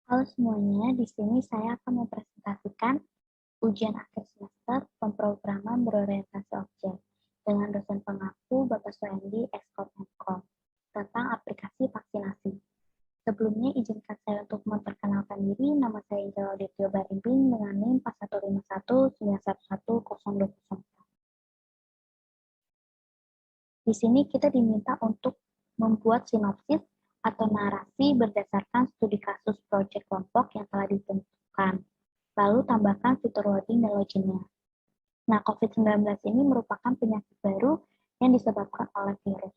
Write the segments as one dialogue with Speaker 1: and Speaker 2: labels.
Speaker 1: Halo semuanya, di sini saya akan mempresentasikan ujian akhir semester pemrograman berorientasi objek dengan dosen pengaku Bapak Suendi Eskom Mkom tentang aplikasi vaksinasi. Sebelumnya izinkan saya untuk memperkenalkan diri, nama saya Injil Auditio Barimbing dengan NIM 4151911024. Di sini kita diminta untuk membuat sinopsis atau narasi berdasarkan studi kasus proyek kelompok yang telah ditentukan. Lalu tambahkan fitur loading dan loginnya. Nah, COVID-19 ini merupakan penyakit baru yang disebabkan oleh virus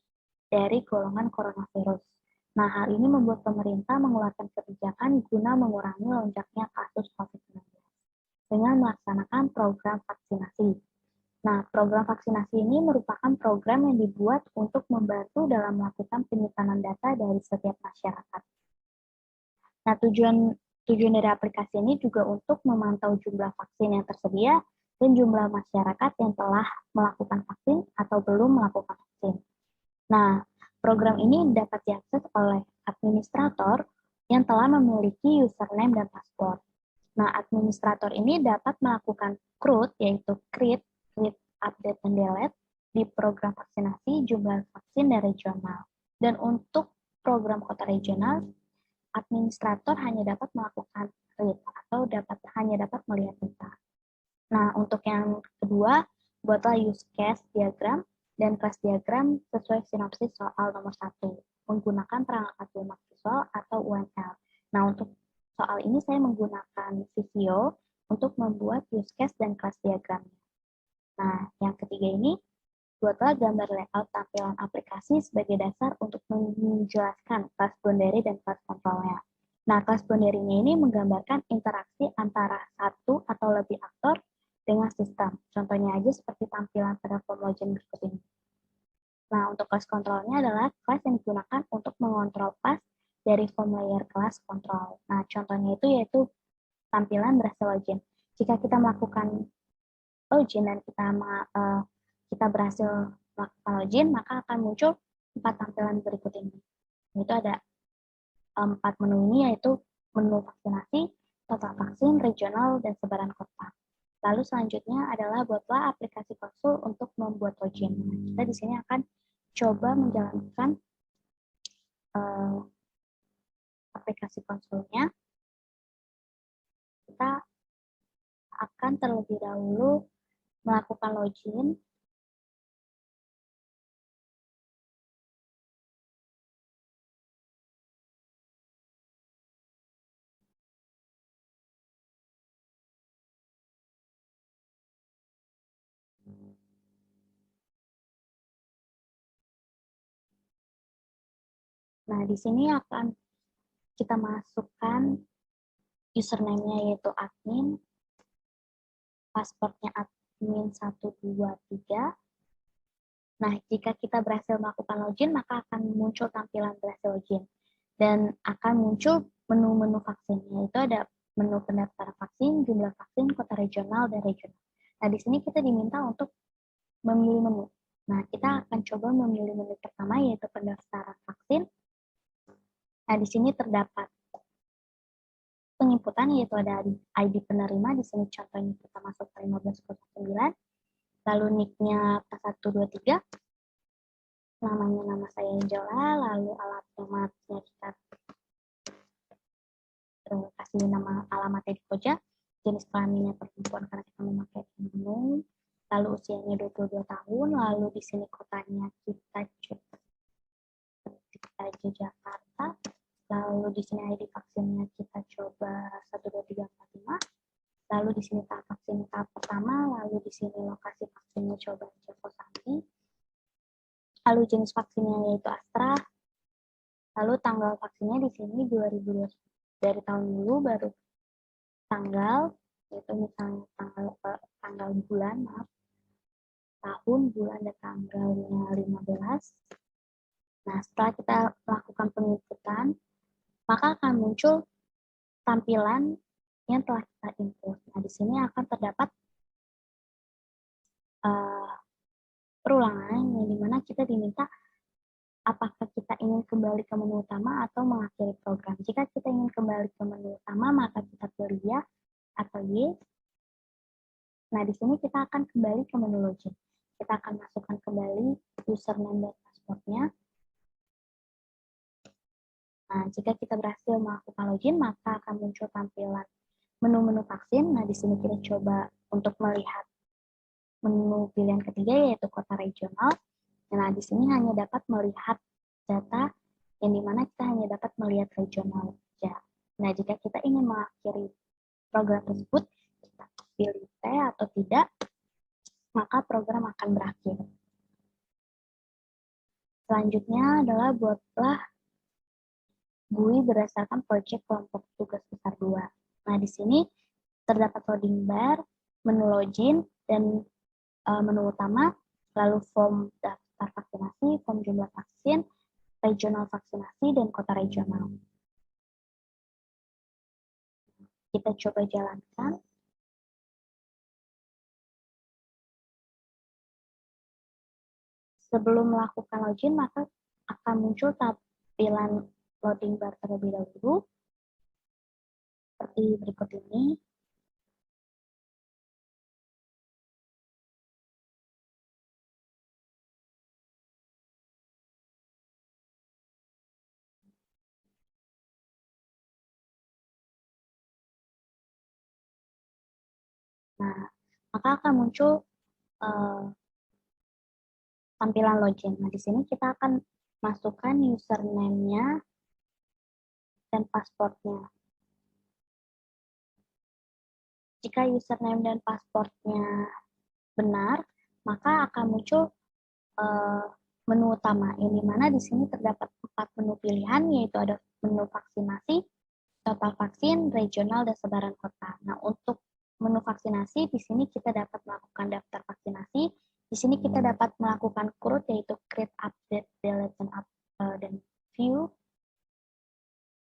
Speaker 1: dari golongan coronavirus. Nah, hal ini membuat pemerintah mengeluarkan kebijakan guna mengurangi lonjaknya kasus COVID-19 dengan melaksanakan program vaksinasi. Nah, program vaksinasi ini merupakan program yang dibuat untuk membantu dalam melakukan penyimpanan data dari setiap masyarakat. Nah, tujuan dari aplikasi ini juga untuk memantau jumlah vaksin yang tersedia dan jumlah masyarakat yang telah melakukan vaksin atau belum melakukan vaksin. Nah, program ini dapat diakses oleh administrator yang telah memiliki username dan password. Nah, administrator ini dapat melakukan CRUD, yaitu create, update, dan delete di program vaksinasi jumlah vaksin dan regional. Dan untuk program kota regional, administrator hanya dapat melakukan read atau hanya dapat melihat data. Nah, untuk yang kedua, buatlah use case diagram dan class diagram sesuai sinopsis soal nomor 1 menggunakan perangkat lunak visual atau UML. Nah, untuk soal ini saya menggunakan Visio untuk membuat use case dan class diagram. Nah, yang ketiga ini, buatlah gambar layout tampilan aplikasi sebagai dasar untuk menjelaskan kelas boundary dan kelas kontrolnya. Nah, kelas boundary-nya ini menggambarkan interaksi antara satu atau lebih aktor dengan sistem. Contohnya aja seperti tampilan pada form login berikut ini. Nah, untuk kelas kontrolnya adalah kelas yang digunakan untuk mengontrol path dari form layer kelas kontrol. Nah, contohnya itu yaitu tampilan berhasil login. Jika kita melakukan login dan kita berhasil melakukan login, maka akan muncul 4 tampilan berikut ini. Itu ada 4 menu ini, yaitu menu vaksinasi, total vaksin, regional, dan sebaran kota. Lalu selanjutnya adalah buatlah aplikasi konsul untuk membuat login. Kita di sini akan coba menjalankan aplikasi konsulnya. Kita akan terlebih dahulu melakukan login. Nah, di sini akan kita masukkan username-nya yaitu admin, password-nya admin 123. Nah, jika kita berhasil melakukan login, maka akan muncul tampilan berhasil login. Dan akan muncul menu-menu vaksinnya. Itu ada menu pendaftaran vaksin, jumlah vaksin, kota regional, dan regional. Nah, di sini kita diminta untuk memilih menu. Nah, kita akan coba memilih menu pertama, yaitu pendaftaran vaksin. Nah, di sini terdapat penginputan, yaitu ada ID penerima. Di sini contohnya kita masuk ke 1509. Lalu nick-nya P123. Namanya nama saya Angela, lalu alamatnya kita kasih nama alamatnya di Koja, jenis kelaminnya perempuan karena kita memakai umum, lalu usianya 22 tahun, lalu di sini kotanya kita aja Jakarta, lalu di sini ID vaksinnya kita coba 12345, lalu di sini tahap vaksin tahap pertama, lalu di sini lokasi vaksinnya coba aja Kosambi, lalu jenis vaksinnya yaitu Astra, lalu tanggal vaksinnya di sini 2020 dari tahun dulu baru tanggal, yaitu misalnya tanggal bulan, maaf, tahun, bulan, dan tanggalnya 15. Nah, setelah kita melakukan penginputan, maka akan muncul tampilan yang telah kita input. Nah, di sini akan terdapat perulangan yang dimana kita diminta apakah kita ingin kembali ke menu utama atau mengakhiri program. Jika kita ingin kembali ke menu utama, maka kita pilih ya atau yes. Nah, di sini kita akan kembali ke menu login. Kita akan masukkan kembali username dan passwordnya. Nah, jika kita berhasil melakukan login, maka akan muncul tampilan menu-menu vaksin. Nah, di sini kita coba untuk melihat menu pilihan ketiga, yaitu kota regional. Nah, di sini hanya dapat melihat data yang dimana kita hanya dapat melihat regional saja. Nah, jika kita ingin mengakhiri program tersebut, kita pilih T atau tidak, maka program akan berakhir. Selanjutnya adalah buatlah GUI berdasarkan proyek kelompok tugas besar 2. Nah, di sini terdapat loading bar, menu login, dan menu utama, lalu form daftar vaksinasi, form jumlah vaksin, regional vaksinasi, dan kota regional. Kita coba jalankan. Sebelum melakukan login, maka akan muncul tampilan loading bar terlebih dahulu, seperti berikut ini. Nah, maka akan muncul tampilan login. Nah, di sini kita akan masukkan username-nya dan password-nya. Jika username dan password-nya benar, maka akan muncul menu utama, yang dimana di sini terdapat 4 menu pilihan, yaitu ada menu vaksinasi, total vaksin, regional, dan sebaran kota. Nah, untuk menu vaksinasi, di sini kita dapat melakukan daftar vaksinasi. Di sini kita dapat melakukan CRUD, yaitu create, update, delete, dan view.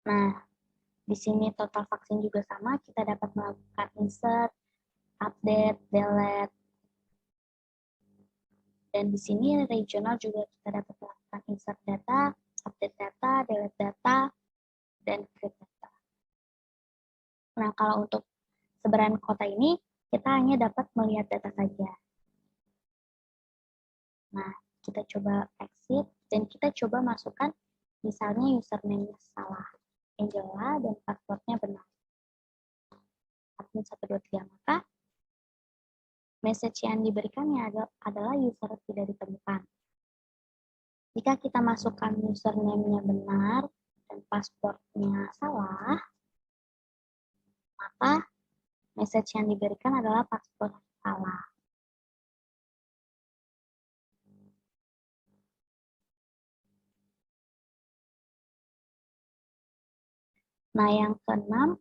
Speaker 1: Nah, di sini total vaksin juga sama, kita dapat melakukan insert, update, delete. Dan di sini regional juga kita dapat melakukan insert data, update data, delete data, dan create data. Nah, kalau untuk sebaran kota ini, kita hanya dapat melihat data saja. Nah, kita coba exit, dan kita coba masukkan, misalnya username-nya salah, Angela, dan password-nya benar. Admin 123, maka message yang diberikannya adalah user tidak ditemukan. Jika kita masukkan username-nya benar, dan password-nya salah, maka message yang diberikan adalah password salah. Nah, yang keenam,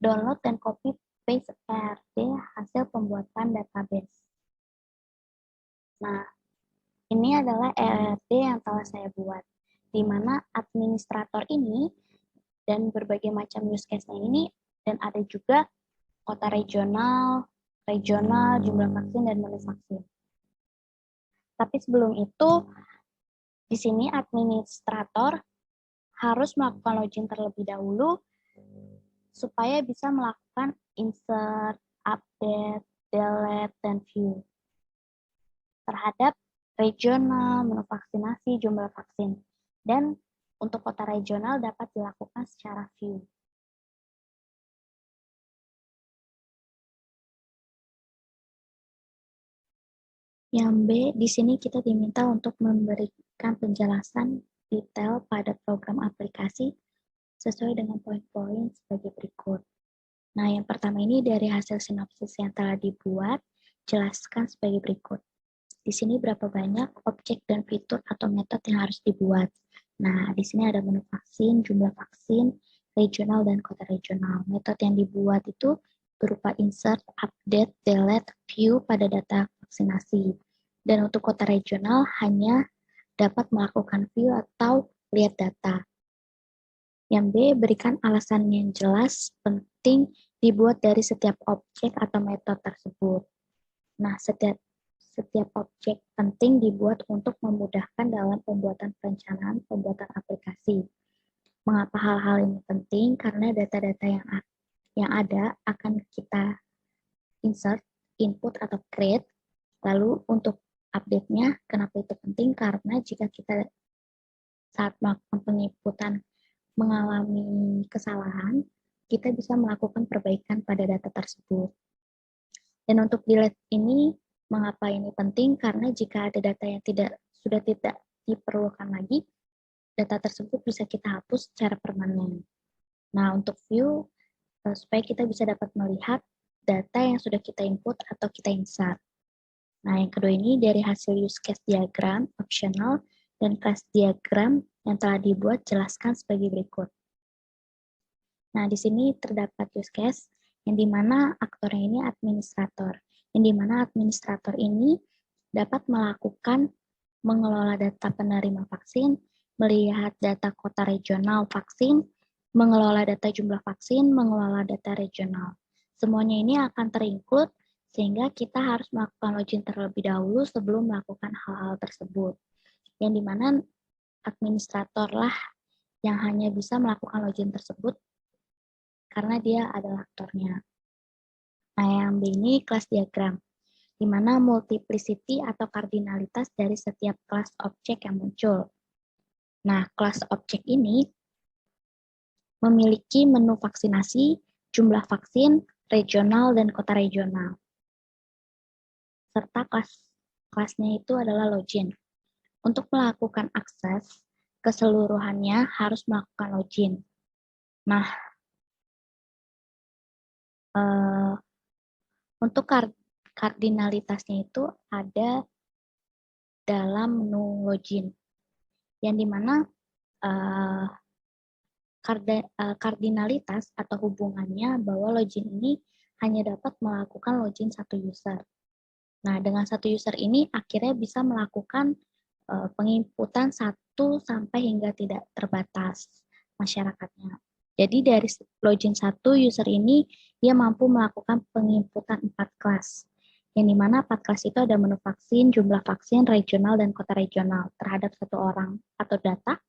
Speaker 1: download dan copy paste ERD hasil pembuatan database. Nah, ini adalah ERD yang telah saya buat, di mana administrator ini dan berbagai macam use case-nya ini, dan ada juga kota regional, jumlah vaksin, dan menu vaksin. Tapi sebelum itu, di sini administrator harus melakukan login terlebih dahulu supaya bisa melakukan insert, update, delete, dan view terhadap regional, menu vaksinasi, jumlah vaksin. Dan untuk kota regional dapat dilakukan secara view. Yang B, di sini kita diminta untuk memberikan penjelasan detail pada program aplikasi sesuai dengan poin-poin sebagai berikut. Nah, yang pertama ini dari hasil sinopsis yang telah dibuat, jelaskan sebagai berikut. Di sini berapa banyak objek dan fitur atau metode yang harus dibuat. Nah, di sini ada menu vaksin, jumlah vaksin, regional, dan kota regional. Metode yang dibuat itu berupa insert, update, delete, view pada data vaksinasi. Dan untuk kota regional hanya dapat melakukan view atau lihat data. Yang B, berikan alasan yang jelas, penting dibuat dari setiap objek atau metode tersebut. Nah, setiap objek penting dibuat untuk memudahkan dalam pembuatan perencanaan pembuatan aplikasi. Mengapa hal-hal ini penting? Karena data-data yang ada akan kita insert, input, atau create. Lalu untuk update-nya, kenapa itu penting? Karena jika kita saat melakukan penginputan mengalami kesalahan, kita bisa melakukan perbaikan pada data tersebut. Dan untuk delete ini, mengapa ini penting? Karena jika ada data yang sudah tidak diperlukan lagi, data tersebut bisa kita hapus secara permanen. Nah, untuk view, supaya kita bisa dapat melihat data yang sudah kita input atau kita insert. Nah, yang kedua ini dari hasil use case diagram, optional, dan class diagram yang telah dibuat, jelaskan sebagai berikut. Nah, di sini terdapat use case yang dimana aktornya ini administrator, yang dimana administrator ini dapat melakukan mengelola data penerima vaksin, melihat data kota regional vaksin, mengelola data jumlah vaksin, mengelola data regional. Semuanya ini akan terinclude sehingga kita harus melakukan login terlebih dahulu sebelum melakukan hal-hal tersebut. Yang dimana administrator lah yang hanya bisa melakukan login tersebut karena dia adalah aktornya. Nah, yang B ini kelas diagram, di mana multiplicity atau kardinalitas dari setiap kelas objek yang muncul. Nah, kelas objek ini memiliki menu vaksinasi, jumlah vaksin, regional, dan kota regional. Serta kelasnya itu adalah login. Untuk melakukan akses, keseluruhannya harus melakukan login. Nah, untuk kardinalitasnya itu ada dalam menu login, yang dimana kardinalitas atau hubungannya bahwa login ini hanya dapat melakukan login satu user. Nah, dengan satu user ini akhirnya bisa melakukan penginputan 1 sampai hingga tidak terbatas masyarakatnya. Jadi dari login 1 user ini dia mampu melakukan penginputan 4 kelas. Yang dimana 4 kelas itu ada menu vaksin, jumlah vaksin, regional, dan kota regional terhadap satu orang atau data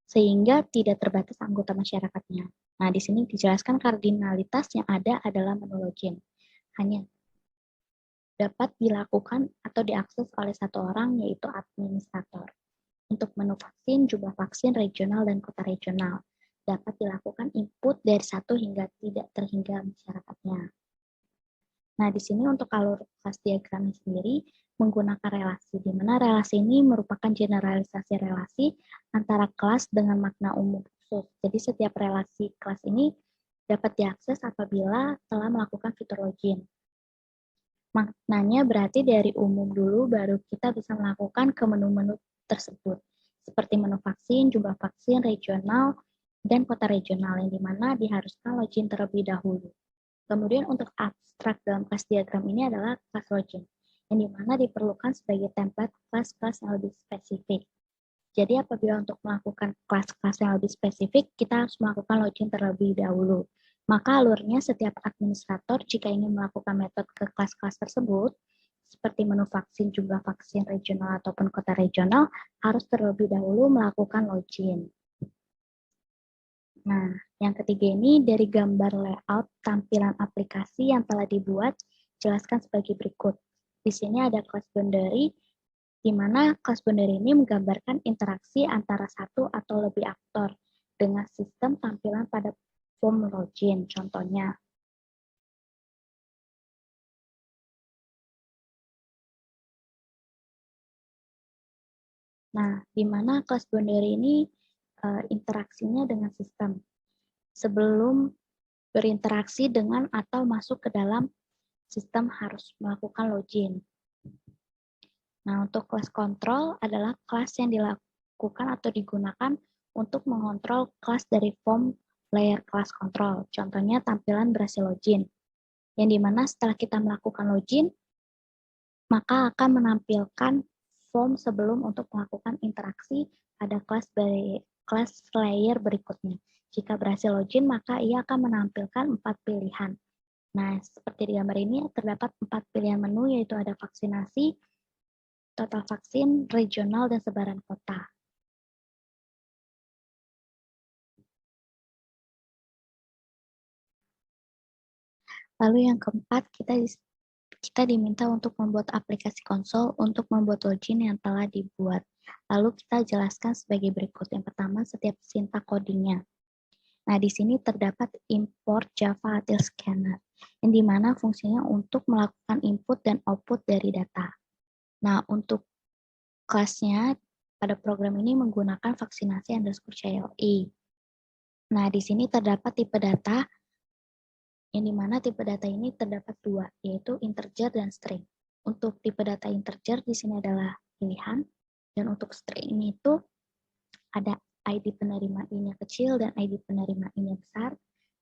Speaker 1: sehingga tidak terbatas anggota masyarakatnya. Nah, di sini dijelaskan kardinalitas yang ada adalah menu login. Hanya dapat dilakukan atau diakses oleh satu orang, yaitu administrator. Untuk menu vaksin, jumlah vaksin, regional, dan kota regional dapat dilakukan input dari 1 hingga tidak terhingga masyarakatnya. Nah, di sini untuk alur kelas diagramnya sendiri menggunakan relasi, di mana relasi ini merupakan generalisasi relasi antara kelas dengan makna umum khusus. Jadi setiap relasi kelas ini dapat diakses apabila telah melakukan fitur login. Maknanya berarti dari umum dulu baru kita bisa melakukan ke menu-menu tersebut, seperti menu vaksin, jumlah vaksin, regional, dan kota regional, yang dimana diharuskan login terlebih dahulu. Kemudian untuk abstrak dalam kelas diagram ini adalah kelas login, yang dimana diperlukan sebagai template kelas-kelas yang lebih spesifik. Jadi apabila untuk melakukan kelas-kelas yang lebih spesifik, kita harus melakukan login terlebih dahulu. Maka alurnya setiap administrator jika ingin melakukan metode ke kelas-kelas tersebut, seperti menu vaksin, jumlah vaksin regional, ataupun kota regional, harus terlebih dahulu melakukan login. Nah, yang ketiga ini dari gambar layout tampilan aplikasi yang telah dibuat, jelaskan sebagai berikut. Di sini ada kelas boundary, di mana kelas boundary ini menggambarkan interaksi antara satu atau lebih aktor dengan sistem tampilan pada form login, contohnya. Nah, di mana kelas boundary ini interaksinya dengan sistem. Sebelum berinteraksi dengan atau masuk ke dalam sistem harus melakukan login. Nah, untuk kelas kontrol adalah kelas yang dilakukan atau digunakan untuk mengontrol kelas dari form layer kelas kontrol. Contohnya tampilan berhasil login. Yang dimana setelah kita melakukan login, maka akan menampilkan form sebelum untuk melakukan interaksi pada kelas layer berikutnya. Jika berhasil login, maka ia akan menampilkan 4 pilihan. Nah, seperti di gambar ini terdapat 4 pilihan menu, yaitu ada vaksinasi, total vaksin, regional, dan sebaran kota. Lalu yang keempat, kita diminta untuk membuat aplikasi konsol untuk membuat login yang telah dibuat. Lalu kita jelaskan sebagai berikut. Yang pertama, setiap sintak codingnya. Nah, di sini terdapat import Java Util Scanner, yang dimana fungsinya untuk melakukan input dan output dari data. Nah, untuk kelasnya pada program ini menggunakan vaksinasi _CLI. Nah, di sini terdapat tipe data, yang dimana tipe data ini terdapat dua, yaitu integer dan string. Untuk tipe data integer di sini adalah pilihan, dan untuk string itu ada ID penerima I-nya kecil dan ID penerima I-nya besar,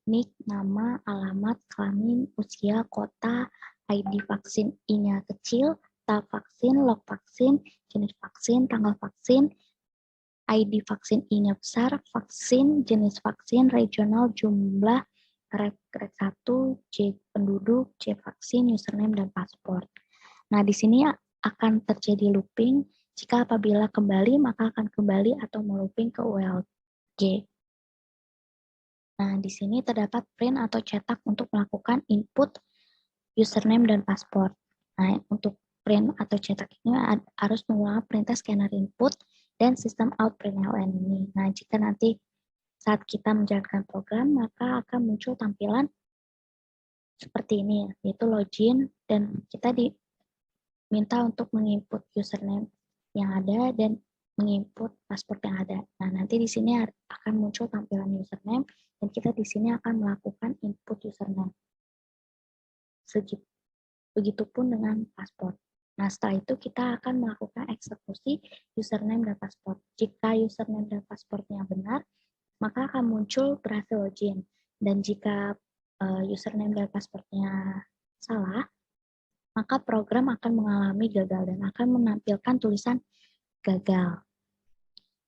Speaker 1: nick, nama, alamat, kelamin, usia, kota, ID vaksin I-nya kecil, tahap vaksin, log vaksin, jenis vaksin, tanggal vaksin, ID vaksin I-nya besar, vaksin, jenis vaksin, regional, jumlah, rek 1, J penduduk, J vaksin, username, dan paspor. Nah, di sini akan terjadi looping. Jika apabila kembali, maka akan kembali atau melooping ke ULG. Nah, di sini terdapat print atau cetak untuk melakukan input username dan paspor. Nah, untuk print atau cetak ini harus menggunakan perintah scanner input dan sistem out println ini. Nah, jika nanti saat kita menjalankan program, maka akan muncul tampilan seperti ini, yaitu login, dan kita diminta untuk menginput username yang ada dan menginput paspor yang ada. Nah, nanti di sini akan muncul tampilan username, dan kita di sini akan melakukan input username. Begitupun dengan paspor. Nah, setelah itu kita akan melakukan eksekusi username dan paspor. Jika username dan paspornya benar, maka akan muncul berhasil login. Dan jika username dan paspornya salah, maka program akan mengalami gagal dan akan menampilkan tulisan gagal.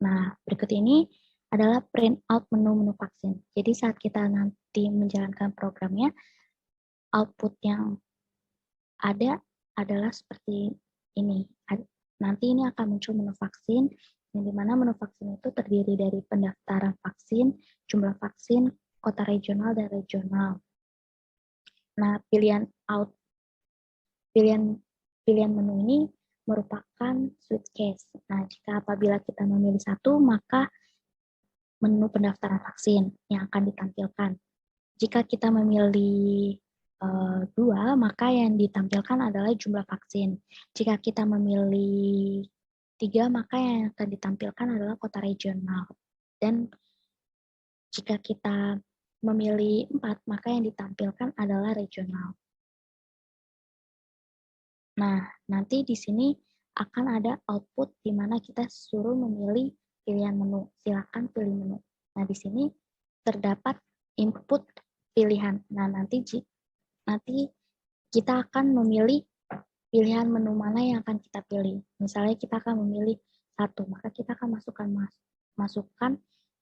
Speaker 1: Nah, berikut ini adalah print out menu-menu vaksin. Jadi saat kita nanti menjalankan programnya, output yang ada adalah seperti ini. Nanti ini akan muncul menu vaksin, yang dimana menu vaksin itu terdiri dari pendaftaran vaksin, jumlah vaksin, kota regional, dan regional. Nah, pilihan menu ini merupakan switch case. Nah, jika apabila kita memilih satu, maka menu pendaftaran vaksin yang akan ditampilkan. Jika kita memilih dua, maka yang ditampilkan adalah jumlah vaksin. Jika kita memilih 3, maka yang akan ditampilkan adalah kota regional. Dan jika kita memilih 4, maka yang ditampilkan adalah regional. Nah, nanti di sini akan ada output di mana kita suruh memilih pilihan menu. Silakan pilih menu. Nah, di sini terdapat input pilihan. Nah, nanti kita akan memilih pilihan menu mana yang akan kita pilih. Misalnya kita akan memilih 1, maka kita akan masukkan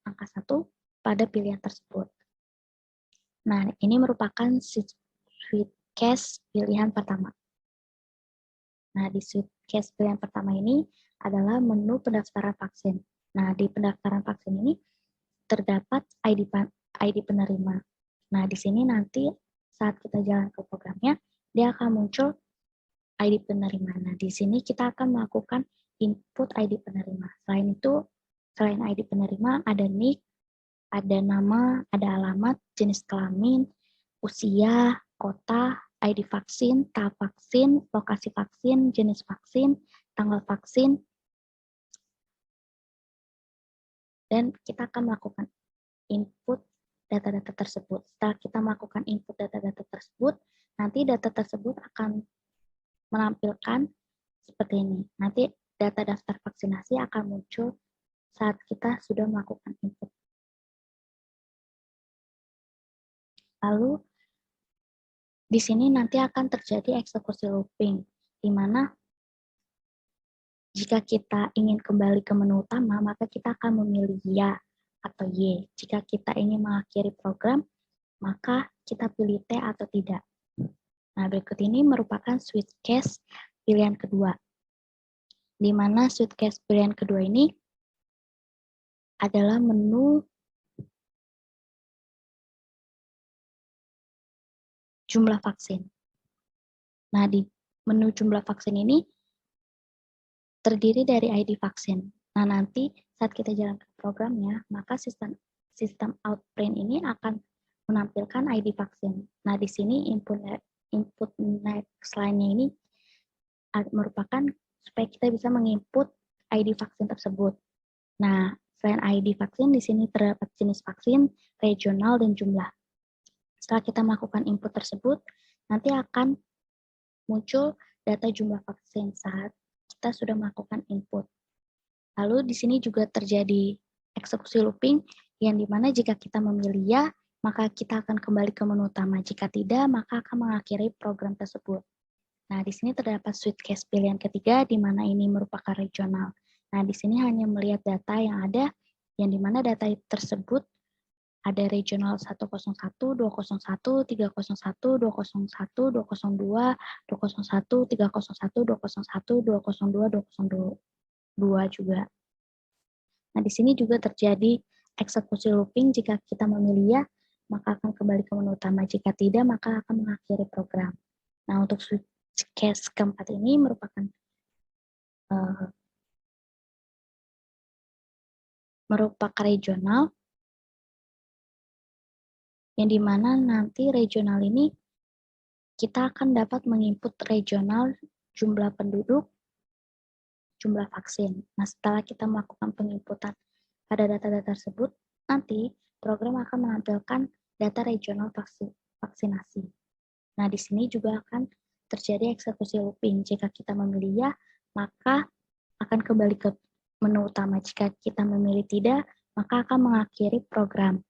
Speaker 1: angka 1 pada pilihan tersebut. Nah, ini merupakan switch case pilihan pertama. Nah, di switch case pilihan pertama ini adalah menu pendaftaran vaksin. Nah, di pendaftaran vaksin ini terdapat ID penerima. Nah, di sini nanti saat kita jalan ke programnya, dia akan muncul ID penerima. Nah, di sini kita akan melakukan input ID penerima. Selain ID penerima, ada nick, ada nama, ada alamat, jenis kelamin, usia, kota, ID vaksin, tahap vaksin, lokasi vaksin, jenis vaksin, tanggal vaksin, dan kita akan melakukan input data-data tersebut. Setelah kita melakukan input data-data tersebut, nanti data tersebut akan menampilkan seperti ini. Nanti data daftar vaksinasi akan muncul saat kita sudah melakukan input. Lalu, di sini nanti akan terjadi eksekusi looping, di mana jika kita ingin kembali ke menu utama, maka kita akan memilih ya atau Y. Jika kita ingin mengakhiri program, maka kita pilih T atau tidak. Nah, berikut ini merupakan switch case pilihan kedua. di mana suitcase pilihan kedua ini adalah menu jumlah vaksin. Nah, di menu jumlah vaksin ini terdiri dari ID vaksin. Nah, nanti saat kita jalankan programnya, maka sistem outprint ini akan menampilkan ID vaksin. Nah, di sini input next line-nya ini merupakan supaya kita bisa menginput ID vaksin tersebut. Nah, selain ID vaksin, di sini terdapat jenis vaksin, regional, dan jumlah. Setelah kita melakukan input tersebut, nanti akan muncul data jumlah vaksin saat kita sudah melakukan input. Lalu di sini juga terjadi eksekusi looping, yang dimana jika kita memilih ya, maka kita akan kembali ke menu utama. Jika tidak, maka akan mengakhiri program tersebut. Nah, di sini terdapat suitcase pilihan ketiga, di mana ini merupakan regional. Nah, di sini hanya melihat data yang ada, yang dimana data tersebut ada regional 101, 201, 301, 201, 202, 201, 301, 201, 202, 202 juga. Nah, di sini juga terjadi eksekusi looping. Jika kita memilih ya, maka akan kembali ke menu utama. Jika tidak, maka akan mengakhiri program. Nah, untuk case keempat ini merupakan regional, yang dimana nanti regional ini kita akan dapat menginput regional jumlah penduduk, jumlah vaksin. Nah, setelah kita melakukan penginputan pada data-data tersebut, nanti program akan menampilkan data regional vaksinasi. Nah, di sini juga akan terjadi eksekusi looping. Jika kita memilih ya, maka akan kembali ke menu utama. Jika kita memilih tidak, maka akan mengakhiri program.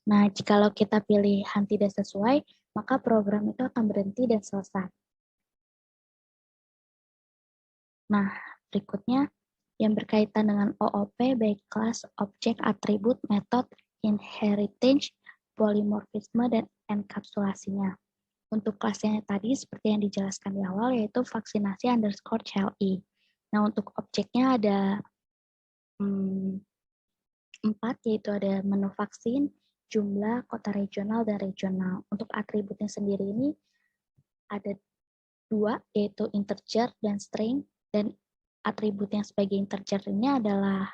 Speaker 1: Nah, jikalau kita pilihan tidak sesuai, maka program itu akan berhenti dan selesai. Nah, berikutnya yang berkaitan dengan OOP, baik kelas, objek, atribut, metode, inheritance, polimorfisme, dan enkapsulasinya. Untuk kelasnya tadi, seperti yang dijelaskan di awal, yaitu vaksinasi underscore CLI. Nah, untuk objeknya ada 4, yaitu ada menu vaksin, jumlah, kota regional, dan regional. Untuk atributnya sendiri ini ada 2, yaitu integer dan string, dan atributnya sebagai integer ini adalah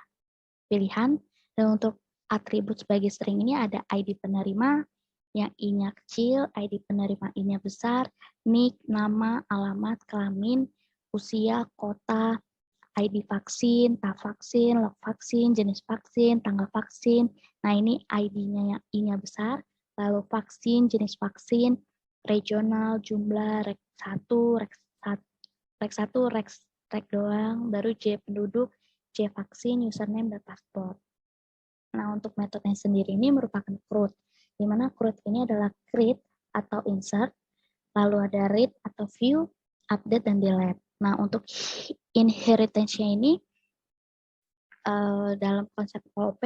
Speaker 1: pilihan, dan untuk atribut sebagai string ini ada ID penerima, yang I-nya kecil, ID penerima I-nya besar, NIK, nama, alamat, kelamin, usia, kota, ID vaksin, tag vaksin, log vaksin, jenis vaksin, tanggal vaksin. Nah, ini ID-nya yang I-nya besar, lalu vaksin, jenis vaksin, regional, jumlah, rek 1, rek doang, baru J penduduk, J vaksin, username, dan paspor. Nah, untuk metodenya sendiri ini merupakan CRUD, di mana CRUD ini adalah create atau insert, lalu ada read atau view, update, dan delete. Nah, untuk inheritance-nya ini dalam konsep OOP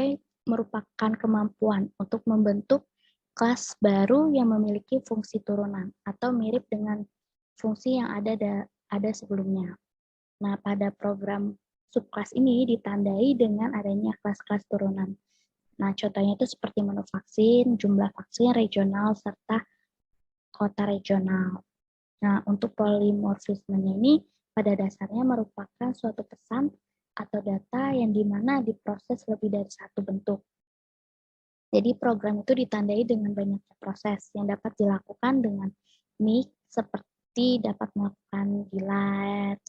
Speaker 1: merupakan kemampuan untuk membentuk kelas baru yang memiliki fungsi turunan atau mirip dengan fungsi yang ada sebelumnya. Nah, pada program subkelas ini ditandai dengan adanya kelas-kelas turunan. Nah, contohnya itu seperti menu vaksin, jumlah vaksin, regional, serta kota regional. Nah, untuk polimorfisme ini pada dasarnya merupakan suatu pesan atau data yang dimana diproses lebih dari satu bentuk. Jadi program itu ditandai dengan banyaknya proses yang dapat dilakukan dengan NIC, seperti dapat melakukan delete,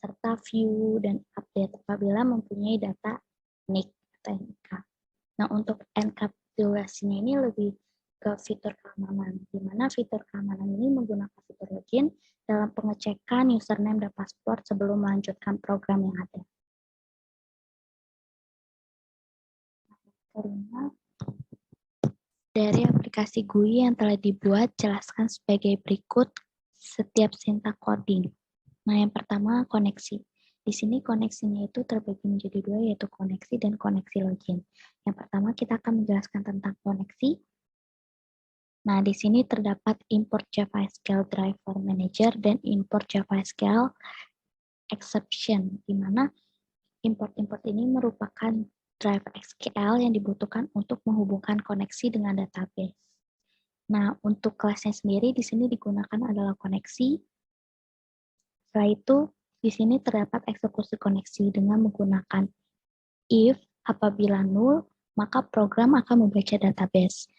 Speaker 1: serta view dan update apabila mempunyai data NIC atau NIK. Nah, untuk enkapsulasinya ini lebih ke fitur keamanan, di mana fitur keamanan ini menggunakan fitur login dalam pengecekan username dan password sebelum melanjutkan program yang ada. Karena dari aplikasi GUI yang telah dibuat, jelaskan sebagai berikut setiap sintak coding. Nah, yang pertama koneksi. Di sini koneksinya itu terbagi menjadi 2, yaitu koneksi dan koneksi login. Yang pertama kita akan menjelaskan tentang koneksi. Nah, di sini terdapat import JavaSQL Driver Manager dan import JavaSQL exception, di mana import-import ini merupakan driver SQL yang dibutuhkan untuk menghubungkan koneksi dengan database. Nah, untuk kelasnya sendiri di sini digunakan adalah koneksi. Setelah itu, di sini terdapat eksekusi koneksi dengan menggunakan if apabila null, maka program akan membaca database.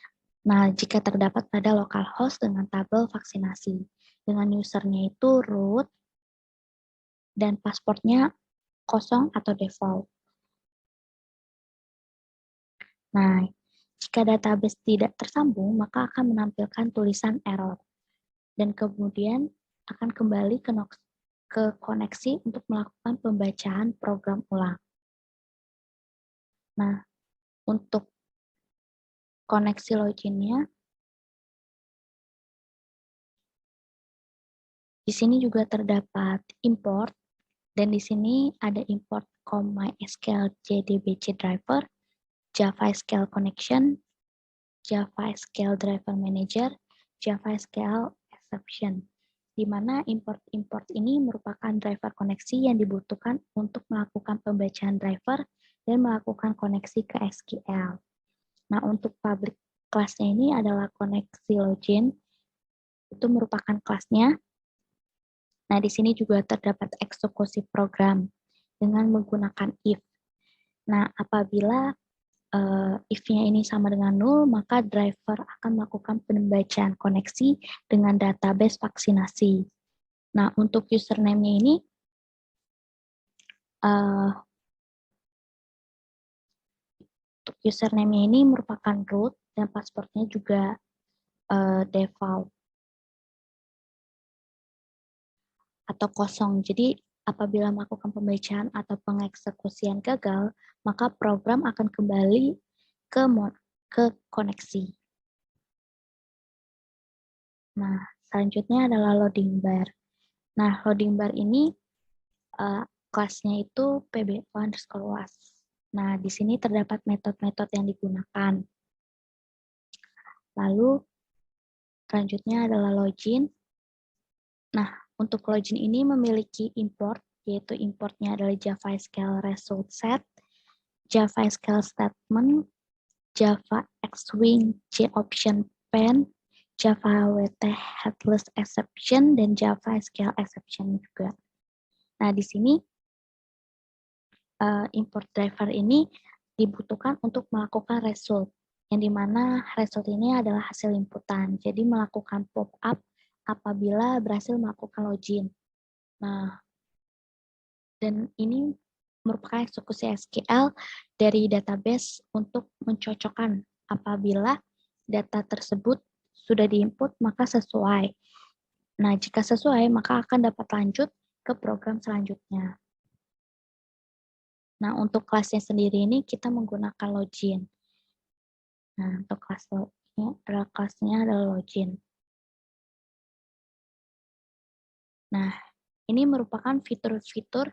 Speaker 1: Nah, jika terdapat pada localhost dengan tabel vaksinasi, dengan usernya itu root, dan passwordnya kosong atau default. Nah, jika database tidak tersambung, maka akan menampilkan tulisan error. Dan kemudian akan kembali ke koneksi untuk melakukan pembacaan program ulang. Nah, untuk koneksi loginnya, di sini juga terdapat import, dan di sini ada import .mysql jdbc driver, Java SQL connection, Java SQL driver manager, Java SQL exception, di mana import-import ini merupakan driver koneksi yang dibutuhkan untuk melakukan pembacaan driver dan melakukan koneksi ke SQL. Nah, untuk public kelasnya ini adalah koneksi login, itu merupakan kelasnya. Nah, di sini juga terdapat eksekusi program dengan menggunakan if. Nah, apabila if-nya ini sama dengan null, maka driver akan melakukan pembacaan koneksi dengan database vaksinasi. Nah, untuk username-nya ini, merupakan root, dan password-nya juga default atau kosong. Jadi, apabila melakukan pembacaan atau pengeksekusian gagal, maka program akan kembali ke koneksi. Nah, selanjutnya adalah loading bar. Nah, loading bar ini kelasnya itu pb_was. Nah, di sini terdapat metode-metode yang digunakan. Lalu, selanjutnya adalah login. Nah, untuk login ini memiliki import, yaitu importnya adalah Java SQL result set, Java SQL statement, Java Xwing JOption pen, Java WT headless exception, dan Java SQL exception juga. Nah, di sini import driver ini dibutuhkan untuk melakukan result, yang dimana result ini adalah hasil inputan. Jadi melakukan pop-up apabila berhasil melakukan login. Nah, dan ini merupakan eksekusi SQL dari database untuk mencocokkan apabila data tersebut sudah diinput maka sesuai. Nah, jika sesuai maka akan dapat lanjut ke program selanjutnya. Nah, untuk kelasnya sendiri ini kita menggunakan login. Nah, untuk kelasnya adalah login. Nah, ini merupakan fitur-fitur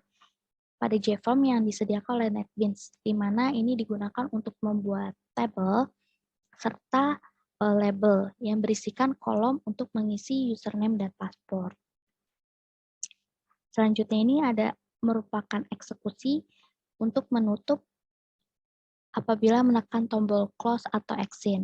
Speaker 1: pada JFrog yang disediakan oleh NetBeans, di mana ini digunakan untuk membuat tabel serta label yang berisikan kolom untuk mengisi username dan password. Selanjutnya ini merupakan eksekusi untuk menutup apabila menekan tombol close atau exit.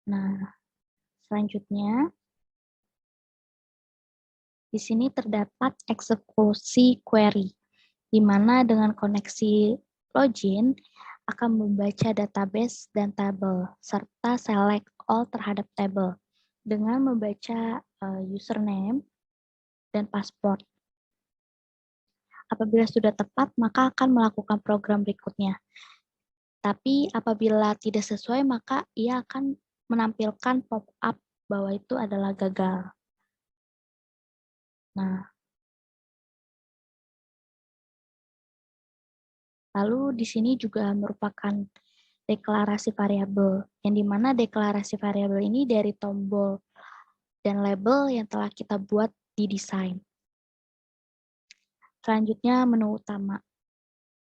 Speaker 1: Nah, selanjutnya di sini terdapat eksekusi query, di mana dengan koneksi login akan membaca database dan tabel, serta select all terhadap tabel, dengan membaca username dan password. Apabila sudah tepat, maka akan melakukan program berikutnya. Tapi apabila tidak sesuai, maka ia akan menampilkan pop-up bahwa itu adalah gagal. Nah, lalu di sini juga merupakan deklarasi variabel, yang dimana deklarasi variabel ini dari tombol dan label yang telah kita buat di desain. Selanjutnya menu utama.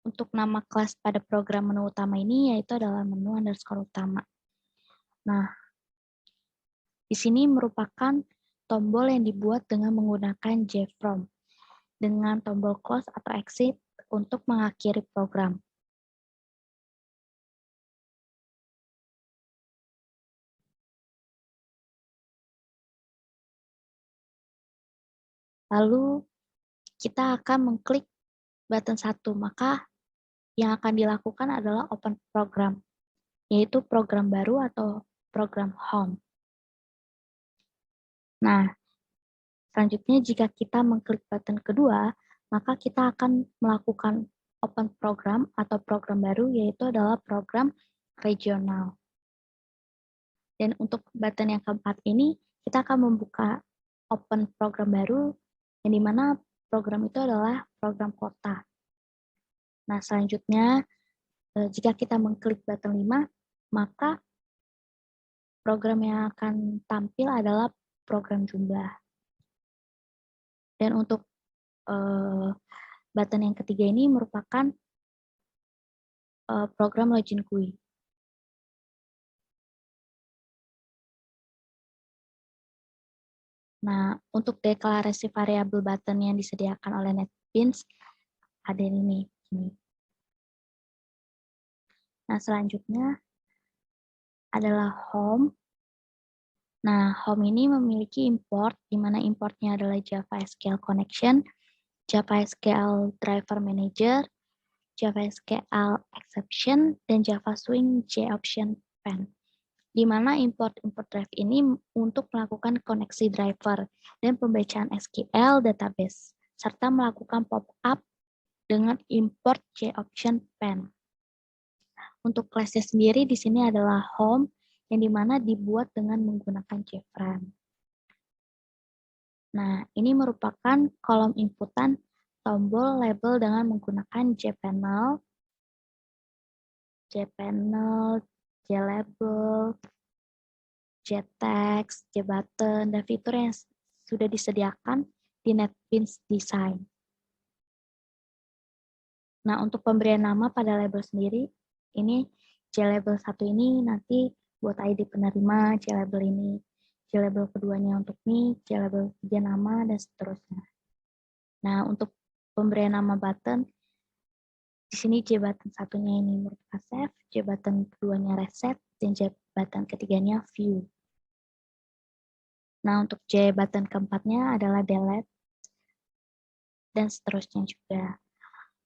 Speaker 1: Untuk nama kelas pada program menu utama ini yaitu adalah menu underscore utama. Nah, di sini merupakan tombol yang dibuat dengan menggunakan JFrog dengan tombol close atau exit untuk mengakhiri program. Lalu kita akan mengklik button 1, maka yang akan dilakukan adalah open program, yaitu program baru atau program home. Nah, selanjutnya jika kita mengklik button kedua, maka kita akan melakukan open program atau program baru, yaitu adalah program regional. Dan untuk button yang keempat ini, kita akan membuka open program baru, yang dimana program itu adalah program kota. Nah, selanjutnya, jika kita mengklik button 5, maka program yang akan tampil adalah program jumlah. Dan untuk button yang ketiga ini merupakan program login GUI. Nah, untuk deklarasi variabel button yang disediakan oleh NetBeans, ada ini. Nah, selanjutnya adalah home. Nah, home ini memiliki import, di mana importnya adalah Java SQL Connection, Java SQL Driver Manager, Java SQL Exception, dan Java Swing JOption Pen. Di mana import drive ini untuk melakukan koneksi driver dan pembacaan SQL database, serta melakukan pop-up dengan import JOption Pen. Untuk kelasnya sendiri di sini adalah home, yang dimana dibuat dengan menggunakan JFrame. Nah, ini merupakan kolom inputan tombol label dengan menggunakan JPanel, JLabel, JText, JButton, dan fitur yang sudah disediakan di NetBeans Design. Nah, untuk pemberian nama pada label sendiri, ini JLabel 1 ini nanti buat ID penerima, JLabel ini, JLabel keduanya untuk nick, JLabel 3 nama, dan seterusnya. Nah, untuk pemberian nama button, di sini JButton satunya ini merupakan save, JButton keduanya reset, dan JButton ketiganya view. Nah, untuk JButton keempatnya adalah delete, dan seterusnya juga.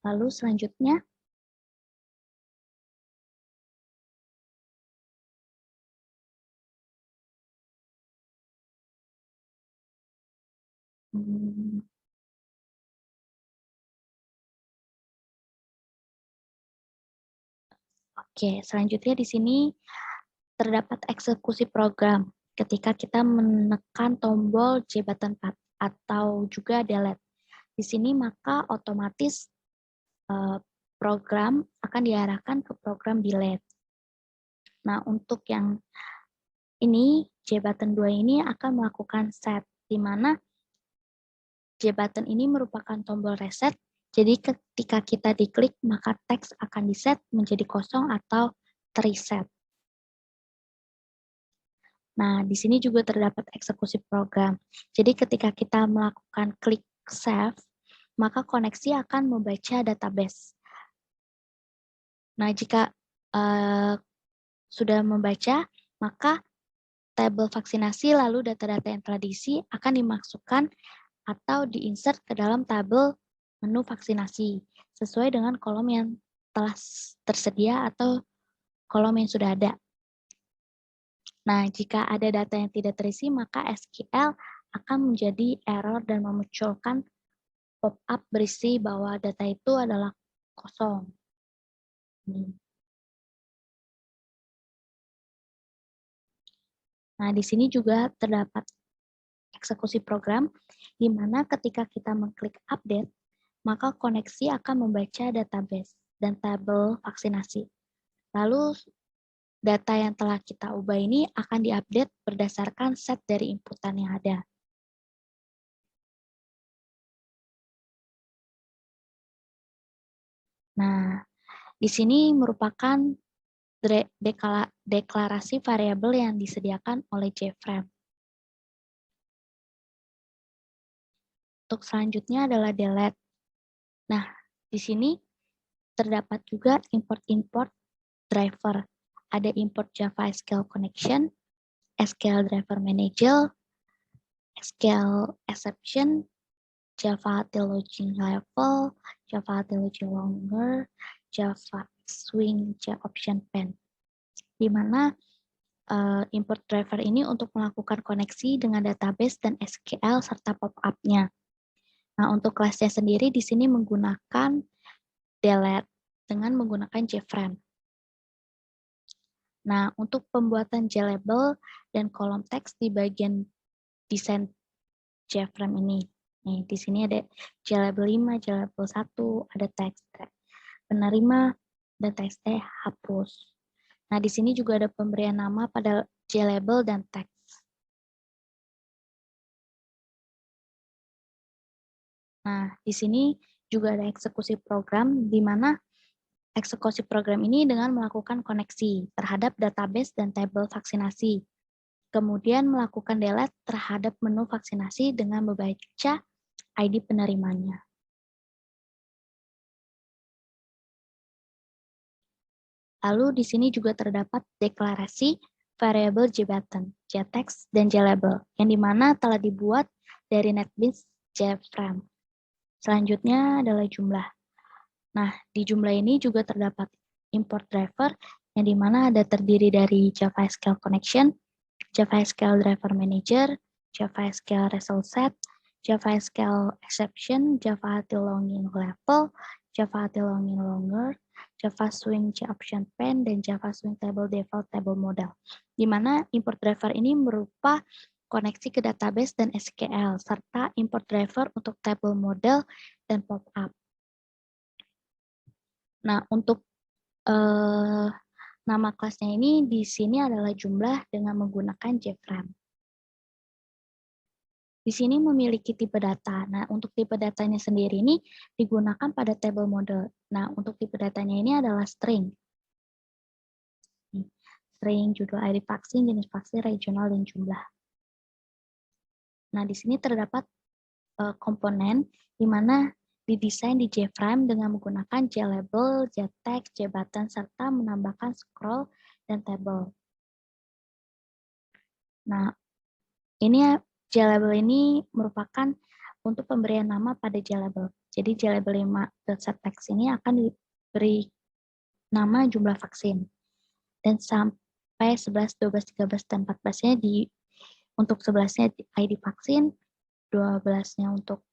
Speaker 1: Lalu selanjutnya, oke, selanjutnya di sini terdapat eksekusi program ketika kita menekan tombol JButton 4 atau juga delete. Di sini maka otomatis program akan diarahkan ke program delete. Nah, untuk yang ini, JButton 2 ini akan melakukan set, di mana JButton ini merupakan tombol reset, jadi ketika kita diklik, maka teks akan diset menjadi kosong atau terreset. Nah, di sini juga terdapat eksekusi program. Jadi ketika kita melakukan klik save, maka koneksi akan membaca database. Nah, jika sudah membaca, maka tabel vaksinasi lalu data-data yang telah diisi akan dimasukkan atau diinsert ke dalam tabel menu vaksinasi sesuai dengan kolom yang telah tersedia atau kolom yang sudah ada. Nah, jika ada data yang tidak terisi, maka SQL akan menjadi error dan memunculkan pop-up berisi bahwa data itu adalah kosong. Nah, di sini juga terdapat eksekusi program, di mana ketika kita mengklik update, maka koneksi akan membaca database dan tabel vaksinasi. Lalu, data yang telah kita ubah ini akan diupdate berdasarkan set dari inputan yang ada. Nah, di sini merupakan deklarasi variabel yang disediakan oleh JFrame. Untuk selanjutnya adalah delete. Nah, di sini terdapat juga import-import driver. Ada import Java SQL Connection, SQL Driver Manager, SQL Exception, Java Logging Level, Java Logging Longer, Java Swing Option Pen. Di mana import driver ini untuk melakukan koneksi dengan database dan SQL serta pop-up-nya. Nah, untuk kelasnya sendiri di sini menggunakan delete dengan menggunakan JFrame. Nah, untuk pembuatan JLabel dan kolom teks di bagian desain JFrame ini. Nih, di sini ada JLabel 5, JLabel 1, ada teks penerima, dan teks hapus. Nah, di sini juga ada pemberian nama pada JLabel dan teks. Nah, di sini juga ada eksekusi program, di mana eksekusi program ini dengan melakukan koneksi terhadap database dan tabel vaksinasi. Kemudian melakukan delete terhadap menu vaksinasi dengan membaca ID penerimanya. Lalu di sini juga terdapat deklarasi variabel JButton, JText, dan JLabel, yang dimana telah dibuat dari NetBeans JFrame. Selanjutnya adalah jumlah. Nah, di jumlah ini juga terdapat import driver, yang dimana ada terdiri dari Java SQL Connection, Java SQL Driver Manager, Java SQL Result Set, Java SQL Exception, Java Login Level, Java Login Longer, Java Swing Option Pen, dan Java Swing Table Default Table Model. Di mana import driver ini merupakan koneksi ke database dan SQL, serta import driver untuk table model dan pop-up. Nah, untuk nama kelasnya ini di sini adalah jumlah dengan menggunakan JFrame. Di sini memiliki tipe data. Nah, untuk tipe datanya sendiri ini digunakan pada table model. Nah, untuk tipe datanya ini adalah string. String, judul ID vaksin, jenis vaksin, regional, dan jumlah. Nah, di sini terdapat komponen di mana didesain di JFrame dengan menggunakan JLabel, JText, JButton, serta menambahkan scroll dan table. Nah, ini JLabel ini merupakan untuk pemberian nama pada JLabel. Jadi JLabel 5.setText ini akan diberi nama jumlah vaksin. Dan sampai 11, 12, 13, dan 14-nya untuk 11-nya ID vaksin, 12-nya untuk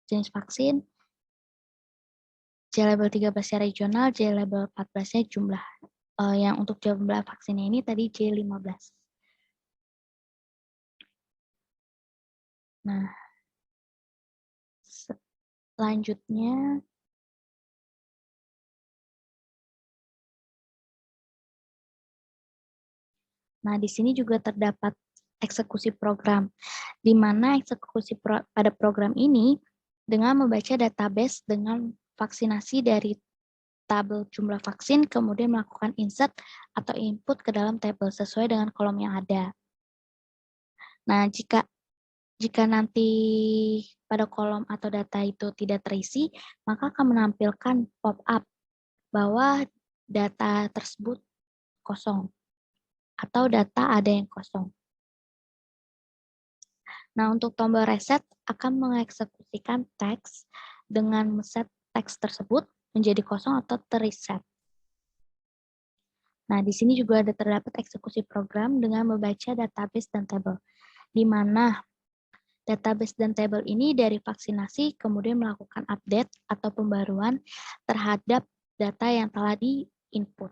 Speaker 1: jenis vaksin, JLabel 13-nya regional, JLabel 14-nya jumlah. Yang untuk jumlah vaksinnya ini tadi J15. Nah, selanjutnya di sini juga terdapat eksekusi program, di mana eksekusi pada program ini dengan membaca database dengan vaksinasi dari tabel jumlah vaksin, kemudian melakukan insert atau input ke dalam tabel sesuai dengan kolom yang ada. Nah, jika nanti pada kolom atau data itu tidak terisi, maka akan menampilkan pop-up bahwa data tersebut kosong atau data ada yang kosong. Nah, untuk tombol reset akan mengeksekusikan teks dengan set teks tersebut menjadi kosong atau terreset. Nah, di sini juga ada terdapat eksekusi program dengan membaca database dan table, di mana database dan table ini dari vaksinasi kemudian melakukan update atau pembaruan terhadap data yang telah di-input.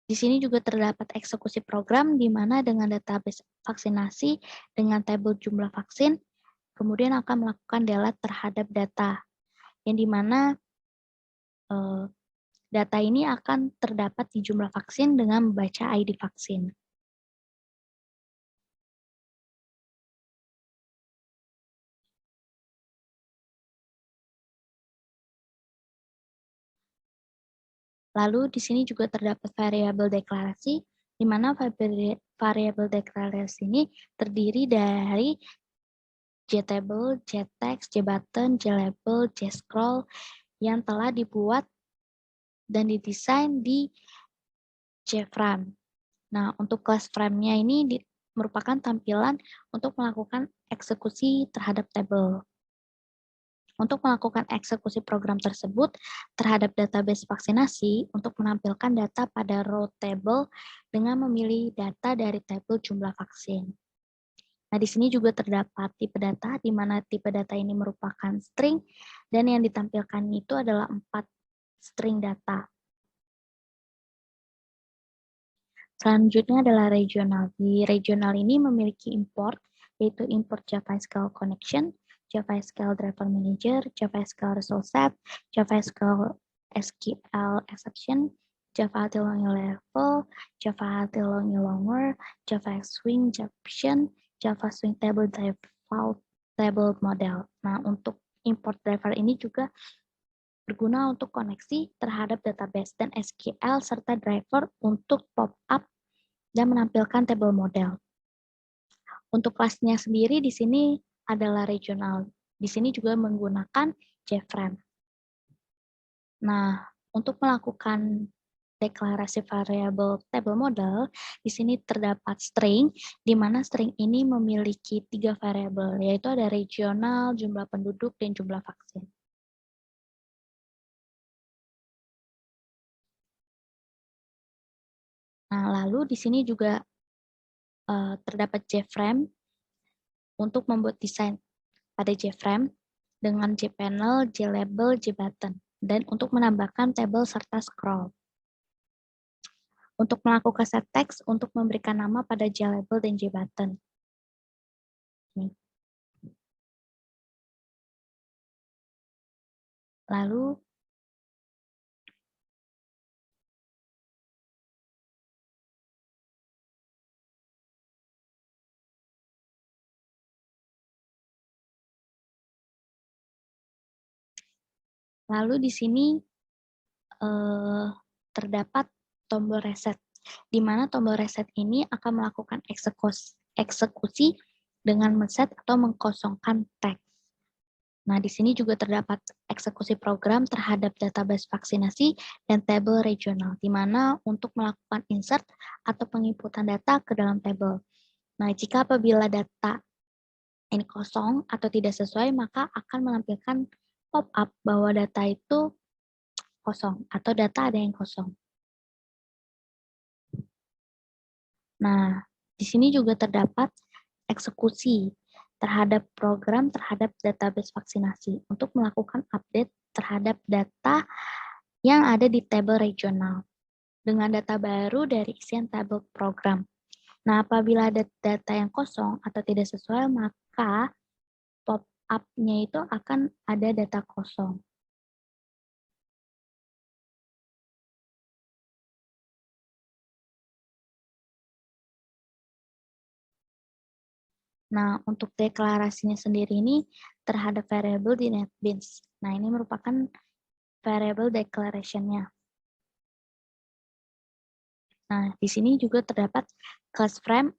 Speaker 1: Di sini juga terdapat eksekusi program di mana dengan database vaksinasi dengan tabel jumlah vaksin, kemudian akan melakukan delete terhadap data, yang di mana data ini akan terdapat di jumlah vaksin dengan membaca ID vaksin. Lalu di sini juga terdapat variabel deklarasi, di mana variabel deklarasi ini terdiri dari JTable, JText, JButton, JLabel, JScroll yang telah dibuat dan didesain di JFrame. Nah, untuk kelas frame-nya ini merupakan tampilan untuk melakukan eksekusi terhadap tabel. Untuk melakukan eksekusi program tersebut terhadap database vaksinasi untuk menampilkan data pada row table dengan memilih data dari tabel jumlah vaksin. Nah, di sini juga terdapat tipe data, di mana tipe data ini merupakan string, dan yang ditampilkan itu adalah 4 string data. Selanjutnya adalah regional. Di regional ini memiliki import, yaitu import JavaSQL connection, JavaSQL driver manager, JavaSQL resource set, JavaSQL SQL exception, Java util level, Java util longer, Java swing option, Java swing table default table model. Nah, untuk import driver ini juga berguna untuk koneksi terhadap database dan SQL serta driver untuk pop-up dan menampilkan table model. Untuk kelasnya sendiri di sini adalah regional. Di sini juga menggunakan JFrame. Nah, untuk melakukan deklarasi variabel table model, di sini terdapat string, di mana string ini memiliki 3 variabel, yaitu ada regional, jumlah penduduk, dan jumlah vaksin. Nah, lalu di sini juga terdapat JFrame untuk membuat desain pada JFrame dengan JPanel, JLabel, JButton, dan untuk menambahkan tabel serta scroll. Untuk melakukan set text untuk memberikan nama pada JLabel dan JButton. Lalu di sini terdapat tombol reset, di mana tombol reset ini akan melakukan eksekusi dengan men-set atau mengkosongkan teks. Nah, di sini juga terdapat eksekusi program terhadap database vaksinasi dan tabel regional, di mana untuk melakukan insert atau penginputan data ke dalam tabel. Nah, jika apabila data ini kosong atau tidak sesuai, maka akan menampilkan pop-up bahwa data itu kosong atau data ada yang kosong. Nah, di sini juga terdapat eksekusi terhadap program terhadap database vaksinasi untuk melakukan update terhadap data yang ada di tabel regional dengan data baru dari isian tabel program. Nah, apabila ada data yang kosong atau tidak sesuai, maka pop-up-nya itu akan ada data kosong. Nah, untuk deklarasinya sendiri ini terhadap variable di NetBeans. Nah, ini merupakan variable declaration-nya. Nah, di sini juga terdapat class frame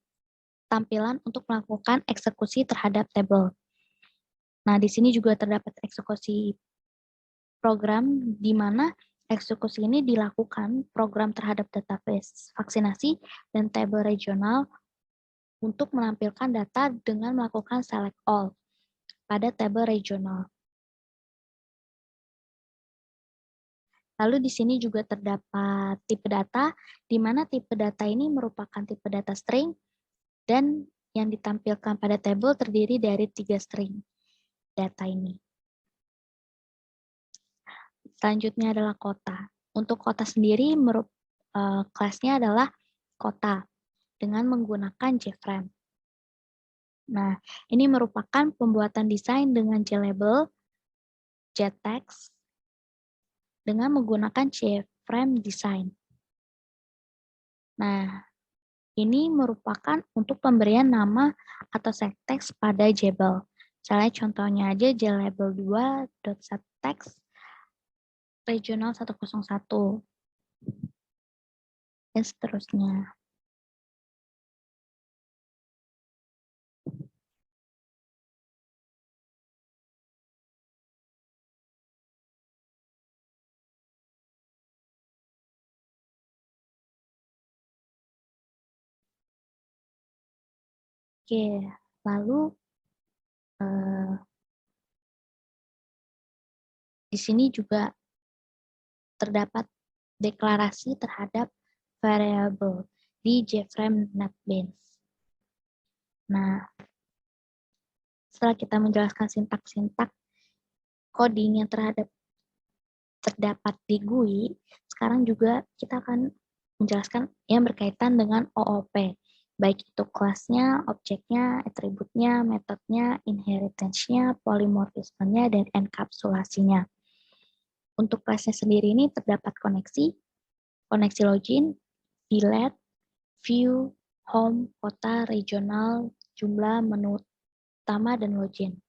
Speaker 1: tampilan untuk melakukan eksekusi terhadap table. Nah, di sini juga terdapat eksekusi program di mana eksekusi ini dilakukan program terhadap database vaksinasi dan table regional untuk menampilkan data dengan melakukan select all pada table regional. Lalu di sini juga terdapat tipe data, di mana tipe data ini merupakan tipe data string, dan yang ditampilkan pada tabel terdiri dari 3 string data ini. Selanjutnya adalah kota. Untuk kota sendiri, kelasnya adalah kota dengan menggunakan JFrame. Nah, ini merupakan pembuatan desain dengan JLabel, JText, dengan menggunakan JFrame design. Nah, ini merupakan untuk pemberian nama atau set text pada Jbel. Misalnya contohnya aja JLabel2.setText regional 101. dan seterusnya. Oke, lalu di sini juga terdapat deklarasi terhadap variabel di JFrame NetBeans. Nah, setelah kita menjelaskan sintak-sintak coding yang terdapat di GUI, sekarang juga kita akan menjelaskan yang berkaitan dengan OOP, baik itu kelasnya, objeknya, atributnya, metodenya, inheritance-nya, polymorphism-nya, dan enkapsulasinya. Untuk kelasnya sendiri ini terdapat koneksi login, delete, view, home, kota, regional, jumlah, menu utama, dan login.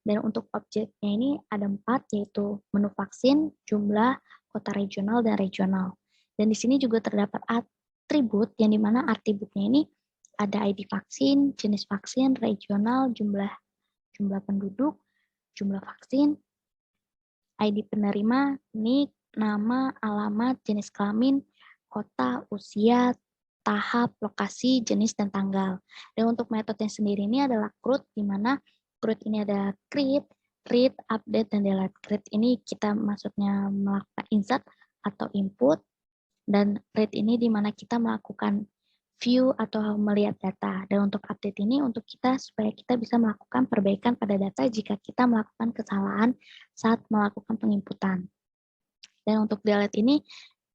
Speaker 1: Dan untuk objeknya ini ada 4, yaitu menu vaksin, jumlah, kota regional, dan regional. Dan di sini juga terdapat atribut, yang dimana atributnya ini ada ID vaksin, jenis vaksin, regional, jumlah penduduk, jumlah vaksin, ID penerima, NIK, nama, alamat, jenis kelamin, kota, usia, tahap, lokasi, jenis, dan tanggal. Dan untuk metodenya sendiri ini adalah CRUD, di mana CRUD ini ada create, read, update, dan delete. Create ini kita maksudnya melakukan insert atau input, dan read ini di mana kita melakukan view atau melihat data. Dan untuk update ini untuk kita supaya kita bisa melakukan perbaikan pada data jika kita melakukan kesalahan saat melakukan penginputan. Dan untuk delete ini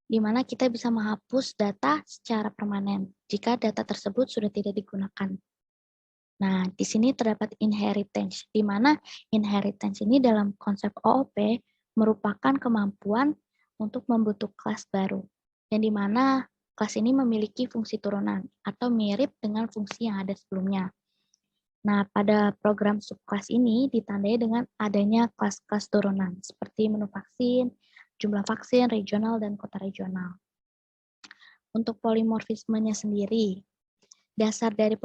Speaker 1: di mana kita bisa menghapus data secara permanen jika data tersebut sudah tidak digunakan. Nah, di sini terdapat inheritance, di mana inheritance ini dalam konsep OOP merupakan kemampuan untuk membentuk kelas baru, yang di mana kelas ini memiliki fungsi turunan atau mirip dengan fungsi yang ada sebelumnya. Nah, pada program subkelas ini ditandai dengan adanya kelas-kelas turunan seperti menu vaksin, jumlah vaksin, regional, dan kota regional. Untuk polimorfismenya sendiri, dasar dari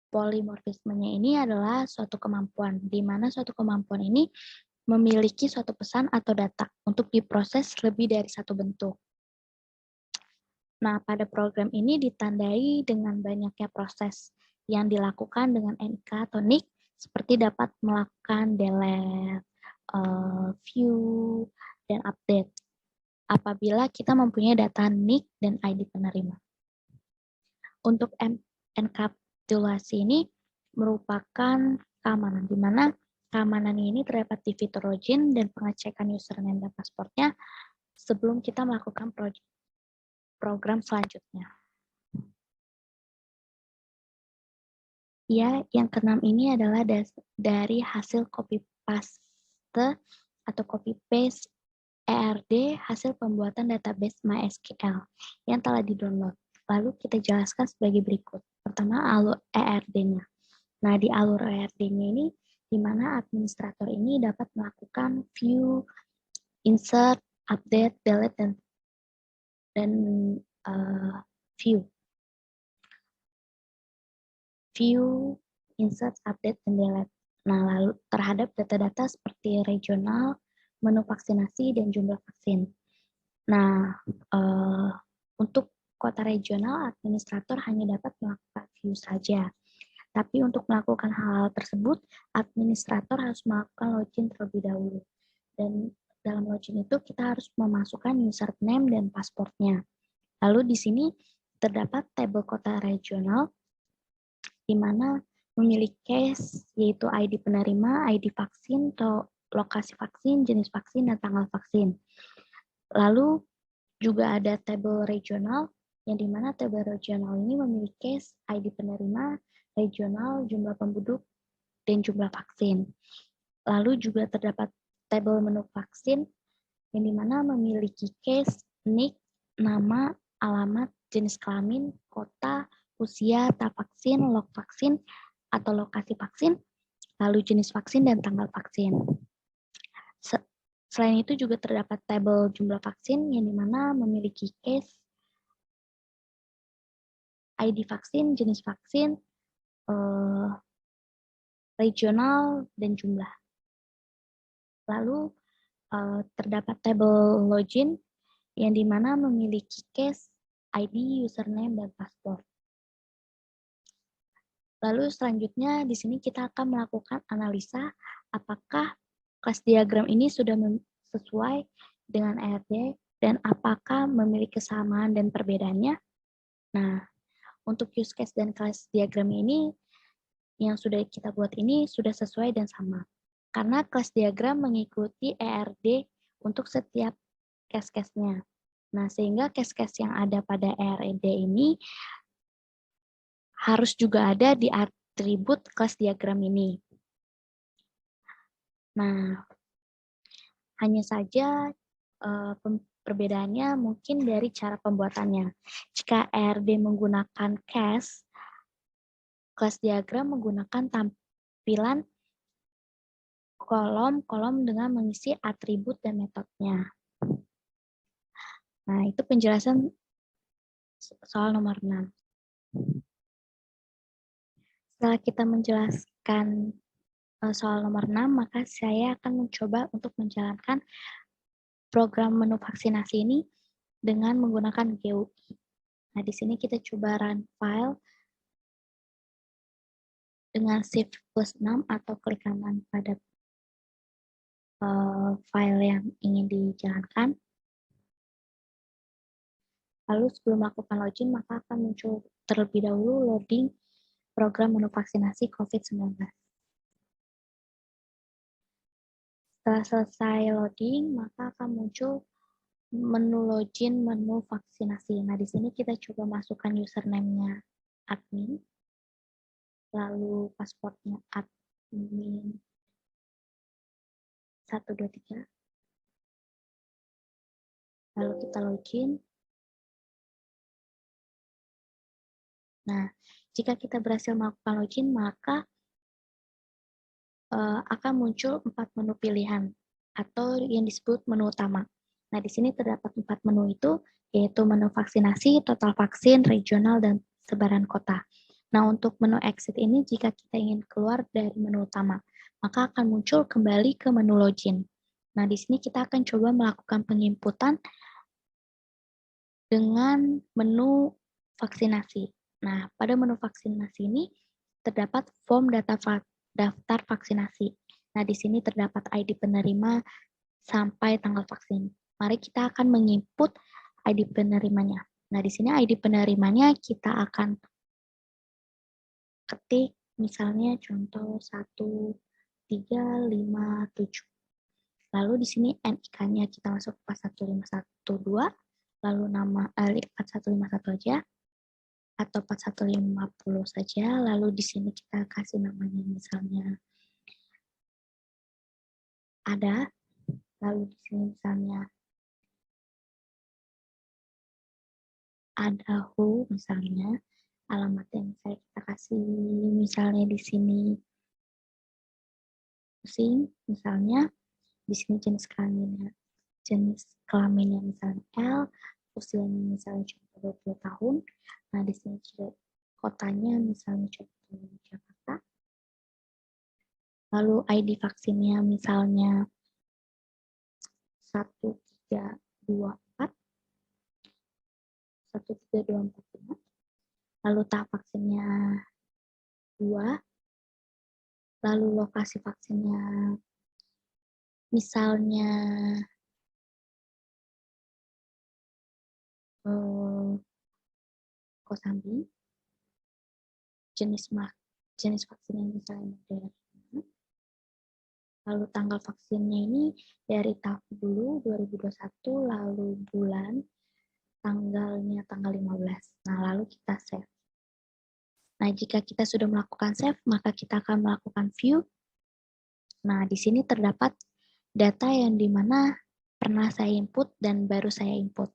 Speaker 1: polimorfismenya ini adalah suatu kemampuan, di mana suatu kemampuan ini memiliki suatu pesan atau data untuk diproses lebih dari satu bentuk. Nah, pada program ini ditandai dengan banyaknya proses yang dilakukan dengan NIK atau NIK, seperti dapat melakukan delete, view, dan update apabila kita mempunyai data NIK dan ID penerima. Untuk enkapsulasi ini merupakan keamanan, di mana keamanan ini terdapat di fitur login dan pengecekan username dan pasportnya sebelum kita melakukan program selanjutnya. Ya, yang keenam ini adalah dari hasil copy paste atau copy paste ERD hasil pembuatan database MySQL yang telah di-download. Lalu kita jelaskan sebagai berikut. Pertama, alur ERD-nya. Nah, di alur ERD-nya ini, di mana administrator ini dapat melakukan view, insert, update, delete, dan view. View, insert, update, dan delete. Nah, lalu terhadap data-data seperti regional, menu vaksinasi, dan jumlah vaksin. Nah, untuk kota regional, administrator hanya dapat melakukan view saja. Tapi untuk melakukan hal tersebut, administrator harus melakukan login terlebih dahulu. Dan dalam login itu kita harus memasukkan username dan pasportnya. Lalu di sini terdapat tabel kota regional, di mana memiliki case, yaitu ID penerima, ID vaksin, atau lokasi vaksin, jenis vaksin, dan tanggal vaksin. Lalu juga ada tabel regional, yang dimana tabel regional ini memiliki case, ID penerima, regional, jumlah penduduk, dan jumlah vaksin. Lalu juga terdapat tabel menu vaksin, yang dimana memiliki case, NIK, nama, alamat, jenis kelamin, kota, usia, tahap vaksin, log vaksin, atau lokasi vaksin, lalu jenis vaksin, dan tanggal vaksin. Selain itu juga terdapat tabel jumlah vaksin yang dimana memiliki case, ID vaksin, jenis vaksin, regional, dan jumlah. Lalu terdapat tabel login yang dimana memiliki case, ID, username, dan password. Lalu selanjutnya di sini kita akan melakukan analisa apakah kelas diagram ini sudah sesuai dengan ARD dan apakah memiliki kesamaan dan perbedaannya. Nah, untuk use case dan kelas diagram ini yang sudah kita buat ini sudah sesuai dan sama. Karena kelas diagram mengikuti ERD untuk setiap case-case-nya. Nah, sehingga case-case yang ada pada ERD ini harus juga ada di atribut kelas diagram ini. Nah, hanya saja perbedaannya mungkin dari cara pembuatannya. Jika ERD menggunakan case, kelas diagram menggunakan tampilan kolom-kolom dengan mengisi atribut dan metodenya. Nah, itu penjelasan soal nomor 6. Setelah kita menjelaskan soal nomor 6, maka saya akan mencoba untuk menjalankan program menu vaksinasi ini dengan menggunakan GUI. Nah, di sini kita coba run file dengan shift plus 6 atau klik kanan pada file yang ingin dijalankan. Lalu sebelum melakukan login, maka akan muncul terlebih dahulu loading program menu vaksinasi COVID-19. Setelah selesai loading, maka akan muncul menu login, menu vaksinasi. Nah, di sini kita coba masukkan username-nya admin, lalu password-nya admin 123, lalu kita login. Nah, jika kita berhasil melakukan login, maka akan muncul 4 menu pilihan atau yang disebut menu utama. Nah, di sini terdapat 4 menu itu, yaitu menu vaksinasi, total vaksin, regional, dan sebaran kota. Nah, untuk menu exit ini, jika kita ingin keluar dari menu utama, maka akan muncul kembali ke menu login. Nah, di sini kita akan coba melakukan penginputan dengan menu vaksinasi. Nah, pada menu vaksinasi ini terdapat form daftar vaksinasi. Nah, di sini terdapat ID penerima sampai tanggal vaksin. Mari kita akan menginput ID penerimanya. Nah, di sini ID penerimanya kita akan ketik misalnya contoh 1357. Lalu di sini NIK-nya kita masuk 41512, lalu nama 4151 aja atau 4150 saja, lalu di sini kita kasih namanya misalnya ada, lalu di sini misalnya ada who misalnya, alamat yang saya kita kasih misalnya di sini pusing misalnya, di sini jenis kelaminnya misalnya L, usianya misalnya contoh 20 tahun. Nah, di sini juga kotanya misalnya contoh Jakarta. Lalu ID vaksinnya misalnya 1324, 13245. Lalu tahap vaksinnya 2. Lalu lokasi vaksinnya misalnya Kosambi. Jenis vaksinnya misalnya Moderna. Lalu tanggal vaksinnya ini dari tahun dulu 2021, lalu bulan, tanggalnya tanggal 15. Nah, lalu kita save. Nah, jika kita sudah melakukan save, maka kita akan melakukan view. Nah, di sini terdapat data yang dimana pernah saya input dan baru saya input.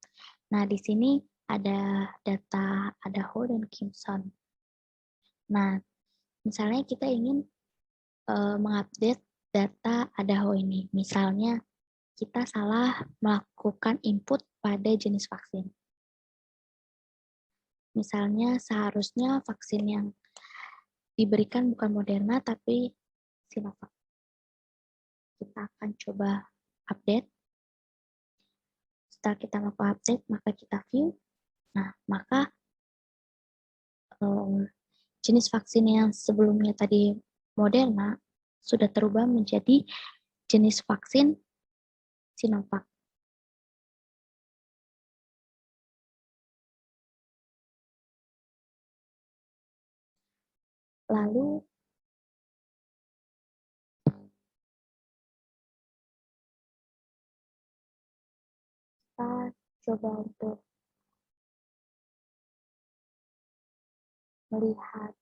Speaker 1: Nah, di sini ada data, ada Ho dan Kimson. Nah, misalnya kita ingin mengupdate data ADAHO ini. Misalnya, kita salah melakukan input pada jenis vaksin. Misalnya seharusnya vaksin yang diberikan bukan Moderna tapi Sinovac. Kita akan coba update. Setelah kita melakukan update, maka kita view. Nah, maka jenis vaksin yang sebelumnya tadi Moderna sudah terubah menjadi jenis vaksin Sinovac. Lalu kita coba untuk melihat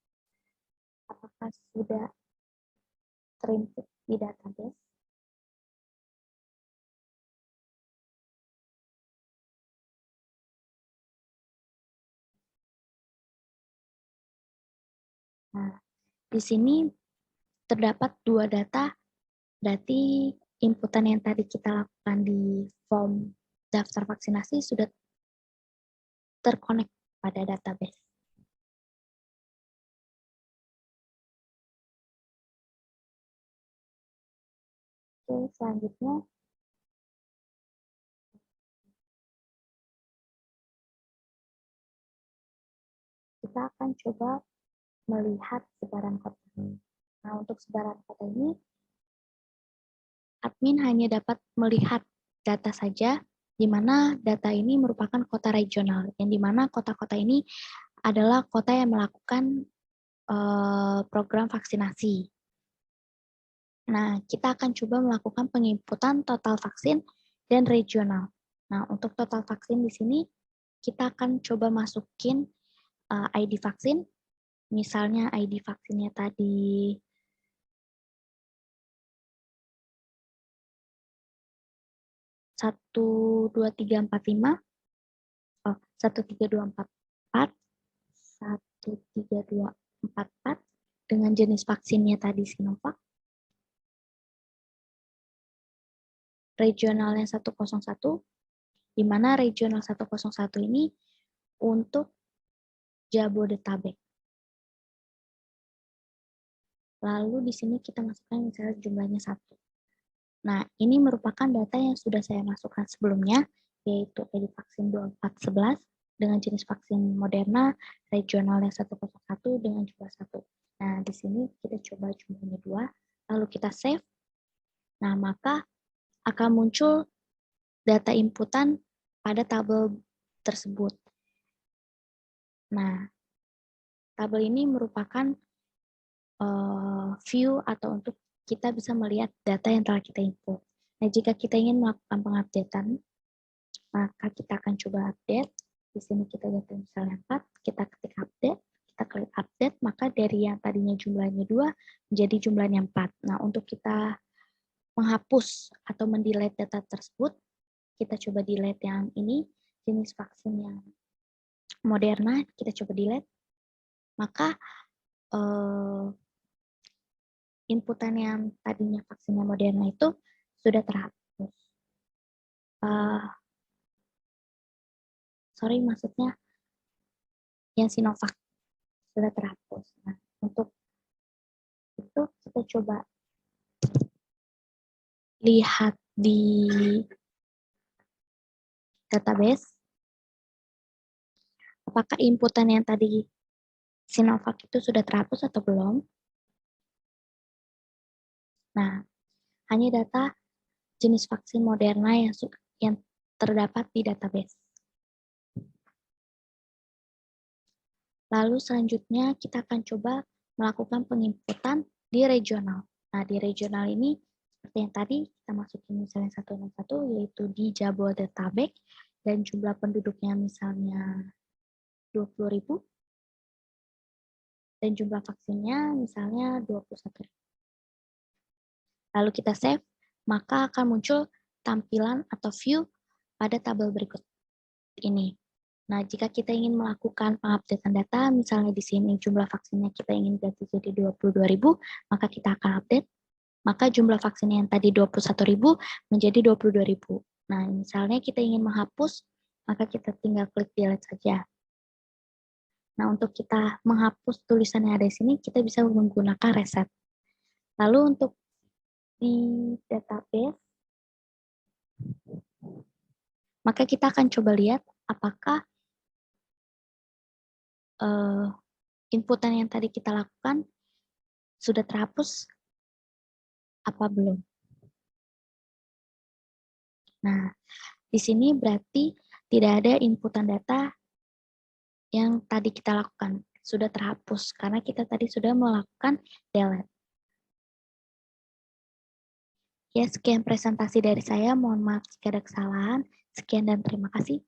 Speaker 1: apakah sudah terinput di database. Nah, di sini terdapat dua data, berarti inputan yang tadi kita lakukan di form daftar vaksinasi sudah terkonek pada database. Oke, selanjutnya kita akan coba melihat sebaran kota. Nah, untuk sebaran kota ini, admin hanya dapat melihat data saja, di mana data ini merupakan kota regional, yang di mana kota-kota ini adalah kota yang melakukan program vaksinasi. Nah, kita akan coba melakukan penginputan total vaksin dan regional. Nah, untuk total vaksin di sini, kita akan coba masukin ID vaksin. Misalnya ID vaksinnya tadi 12345, 13244, 13244 dengan jenis vaksinnya tadi Sinovac. Regionalnya 101, di mana regional 101 ini untuk Jabodetabek. Lalu di sini kita masukkan misalnya jumlahnya 1. Nah, ini merupakan data yang sudah saya masukkan sebelumnya, yaitu ID vaksin 2411 dengan jenis vaksin Moderna, regionalnya 101 dengan jumlah 1. Nah, di sini kita coba jumlahnya 2, lalu kita save. Nah, maka akan muncul data inputan pada tabel tersebut. Nah, tabel ini merupakan view atau untuk kita bisa melihat data yang telah kita input. Nah, jika kita ingin melakukan pengupdatean, maka kita akan coba update. Di sini kita lihat misalnya 4, kita ketik update, kita klik update, maka dari yang tadinya jumlahnya 2 menjadi jumlahnya 4. Nah, untuk kita menghapus atau mendelete data tersebut, kita coba delete yang ini, jenis vaksin yang Moderna, kita coba delete. Maka inputan yang tadinya vaksinnya Moderna itu sudah terhapus. Sorry, maksudnya yang Sinovac sudah terhapus. Nah, untuk itu kita coba lihat di database apakah inputan yang tadi Sinovac itu sudah terhapus atau belum. Nah, hanya data jenis vaksin Moderna yang terdapat di database. Lalu selanjutnya kita akan coba melakukan penginputan di regional. Nah, di regional ini seperti yang tadi kita masukin misalnya 161 yaitu di Jabodetabek dan jumlah penduduknya misalnya 20.000 dan jumlah vaksinnya misalnya 21.000. Lalu kita save, maka akan muncul tampilan atau view pada tabel berikut ini. Nah, jika kita ingin melakukan pengupdatean data, misalnya di sini jumlah vaksinnya kita ingin ganti jadi 22.000, maka kita akan update. Maka jumlah vaksin yang tadi 21.000 menjadi 22.000. Nah, misalnya kita ingin menghapus, maka kita tinggal klik delete saja. Nah, untuk kita menghapus tulisan yang ada di sini, kita bisa menggunakan reset. Lalu untuk di database, maka kita akan coba lihat apakah inputan yang tadi kita lakukan sudah terhapus apa belum. Nah, di sini berarti tidak ada inputan data yang tadi kita lakukan sudah terhapus karena kita tadi sudah melakukan delete. Ya, sekian presentasi dari saya. Mohon maaf jika ada kesalahan. Sekian dan terima kasih.